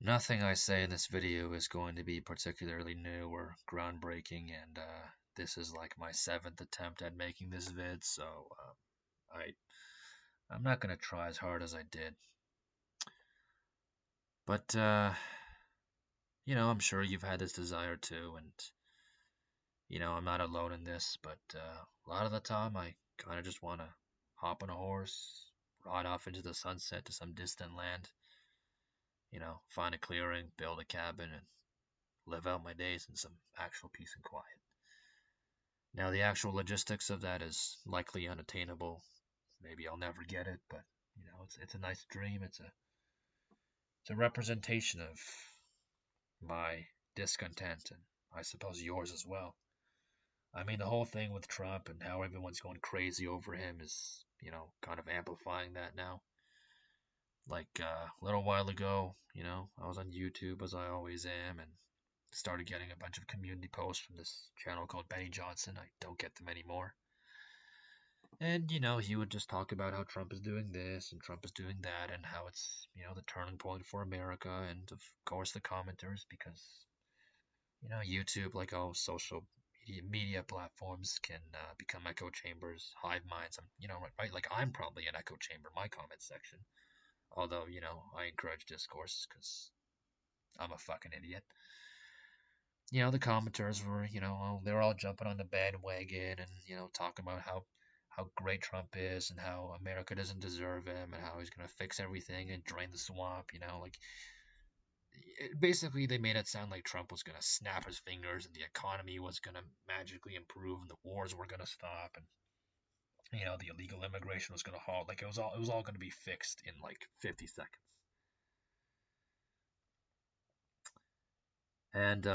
Nothing I say in this video is going to be particularly new or groundbreaking, and this is like my seventh attempt at making this vid, so I'm not gonna try as hard as I did. But I'm sure you've had this desire too, and I'm not alone in this. But a lot of the time, I kind of just want to hop on a horse, ride off into the sunset to some distant land, find a clearing, build a cabin, and live out my days in some actual peace and quiet. Now, the actual logistics of that is likely unattainable. Maybe I'll never get it, but it's a nice dream. It's a representation of my discontent, and I suppose yours as well. I mean, the whole thing with Trump and how everyone's going crazy over him is, kind of amplifying that now. Like a little while ago, I was on YouTube as I always am, and started getting a bunch of community posts from this channel called Benny Johnson. I don't get them anymore. And, he would just talk about how Trump is doing this and Trump is doing that and how it's, the turning point for America. And of course, the commenters, because, YouTube, like all social media platforms, can become echo chambers, hive minds. Right? Like I'm probably an echo chamber in my comment section. Although, I encourage discourse because I'm a fucking idiot. The commenters were, they were all jumping on the bandwagon and, talking about how great Trump is and how America doesn't deserve him and how he's going to fix everything and drain the swamp, like basically they made it sound like Trump was going to snap his fingers and the economy was going to magically improve and the wars were going to stop and the illegal immigration was going to halt. Like it was all going to be fixed in like 50 seconds. And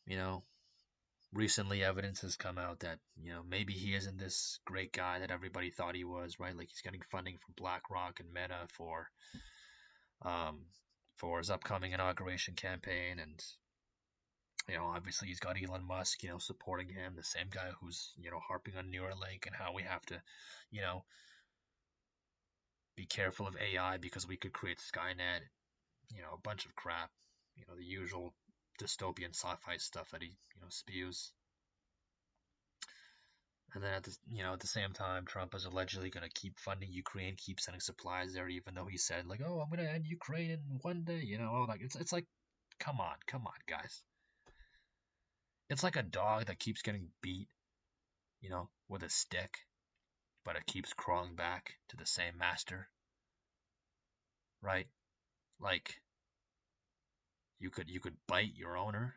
you know, recently evidence has come out that maybe he isn't this great guy that everybody thought he was, right? Like he's getting funding from BlackRock and Meta um, for his upcoming inauguration campaign, and obviously he's got Elon Musk, supporting him, the same guy who's harping on Neuralink and how we have to, you know, be careful of AI because we could create Skynet, a bunch of crap, the usual dystopian sci-fi stuff that he spews. And then at the same time, Trump is allegedly going to keep funding Ukraine, keep sending supplies there, even though he said like, "Oh, I'm going to end Ukraine in one day." Like it's like, come on, guys. It's like a dog that keeps getting beat, with a stick, but it keeps crawling back to the same master, right? Like you could bite your owner,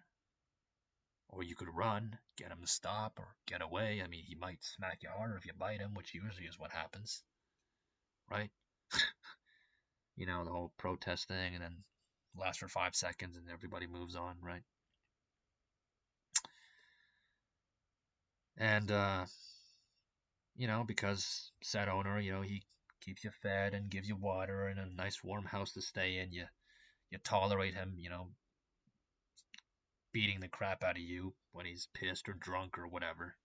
or you could run, get him to stop, or get away. I mean, he might smack you harder if you bite him, which usually is what happens, right? The whole protest thing, and then lasts for 5 seconds, and everybody moves on, right? And because said owner, he keeps you fed and gives you water and a nice warm house to stay in. You tolerate him, beating the crap out of you when he's pissed or drunk or whatever.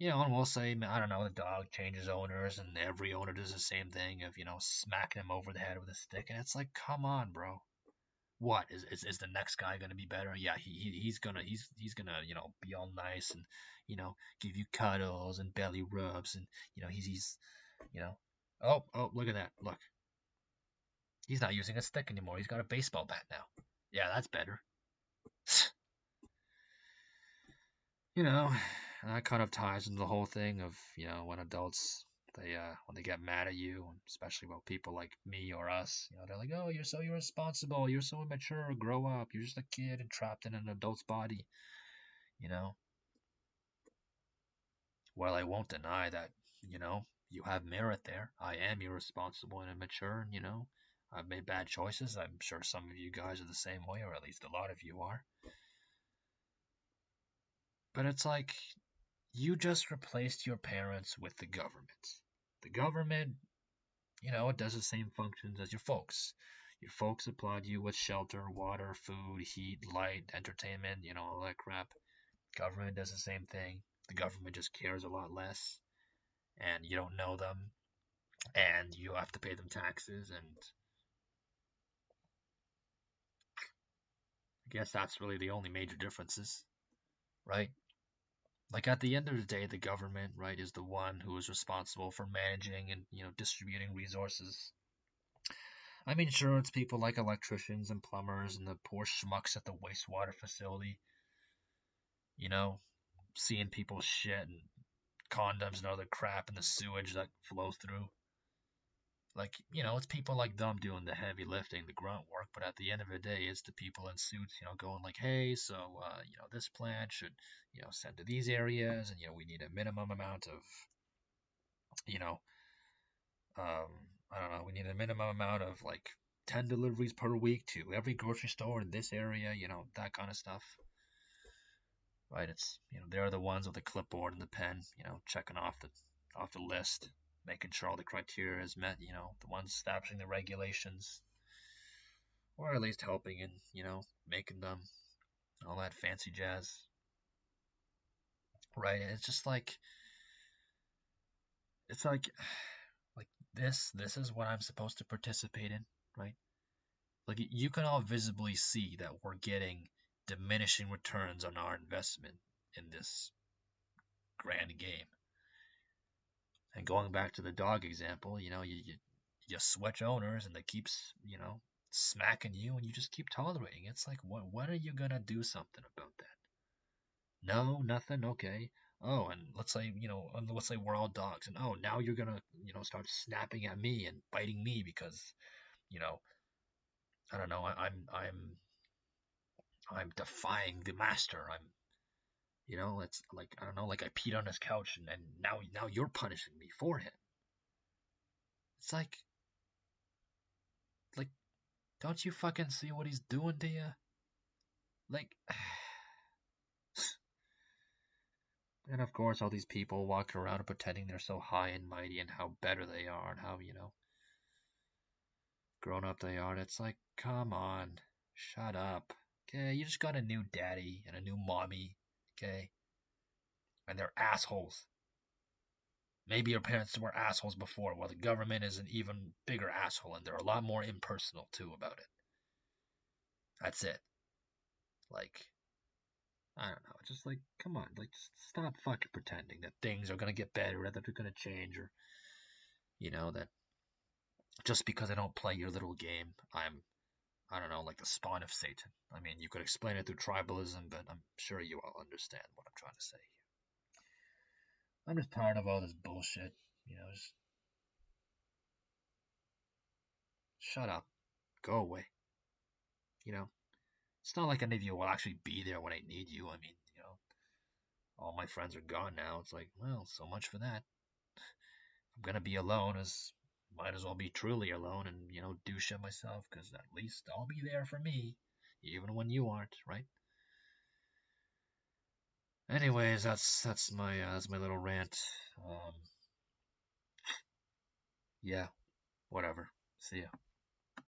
And we'll say, I don't know, the dog changes owners, and every owner does the same thing of, smacking him over the head with a stick. And it's like, come on, bro. What is the next guy gonna be better? Yeah, he's gonna be all nice and give you cuddles and belly rubs and he's you know oh look at that, look, he's not using a stick anymore, he's got a baseball bat now. Yeah, that's better. you know and that kind of ties into the whole thing of when adults when they get mad at you, especially about people like me or us, they're like, oh, you're so irresponsible, you're so immature, grow up, you're just a kid and trapped in an adult's body. you know Well, I won't deny that, you have merit there. I am irresponsible and immature, and, I've made bad choices. I'm sure some of you guys are the same way, or at least a lot of you are. But it's like you just replaced your parents with the government. The government, it does the same functions as your folks. Your folks supplied you with shelter, water, food, heat, light, entertainment, all that crap. Government does the same thing. The government just cares a lot less, and you don't know them, and you have to pay them taxes, and I guess that's really the only major differences, right? Like at the end of the day, the government, right, is the one who is responsible for managing and, distributing resources. I mean, sure, it's people like electricians and plumbers and the poor schmucks at the wastewater facility, you know, seeing people shit and condoms and other crap in the sewage that flows through. Like, it's people like them doing the heavy lifting, the grunt work, but at the end of the day, it's the people in suits, going like, hey, so, this plant should, send to these areas, and, we need a minimum amount of, you know, um, I don't know, we need a minimum amount of like 10 deliveries per week to every grocery store in this area, that kind of stuff. Right? It's, they're the ones with the clipboard and the pen, checking off the list, making sure all the criteria is met, the ones establishing the regulations, or at least helping in, making them, all that fancy jazz. Right? And it's just like, it's like this is what I'm supposed to participate in, right? Like you can all visibly see that we're getting diminishing returns on our investment in this grand game. And going back to the dog example, you switch owners and they keep, smacking you and you just keep tolerating. It's like, when are you gonna do something about that? No, nothing. Okay. Oh, and let's say we're all dogs, and oh, now you're gonna, start snapping at me and biting me because, you know, I don't know, I'm defying the master. It's like, I don't know, like I peed on his couch, and now you're punishing me for him. It's like, don't you fucking see what he's doing to you? Like, and of course, all these people walking around and pretending they're so high and mighty and how better they are and how, grown up they are. And it's like, come on, shut up. Okay, you just got a new daddy and a new mommy. Okay, and they're assholes. Maybe your parents were assholes before. Well, the government is an even bigger asshole, and they're a lot more impersonal too about it. That's it. Like, I don't know. Just like, come on, like, just stop fucking pretending that things are gonna get better, or that they're gonna change, or that just because I don't play your little game, I don't know, like the spawn of Satan. I mean, you could explain it through tribalism, but I'm sure you all understand what I'm trying to say. I'm just tired of all this bullshit. Just shut up, go away. You know, it's not like any of you will actually be there when I need you. I mean, all my friends are gone now. It's like, well, so much for that. I'm gonna be alone, as might as well be truly alone and do shit myself, because at least I'll be there for me, even when you aren't, right? Anyways, that's my little rant. Um, yeah, whatever. See ya.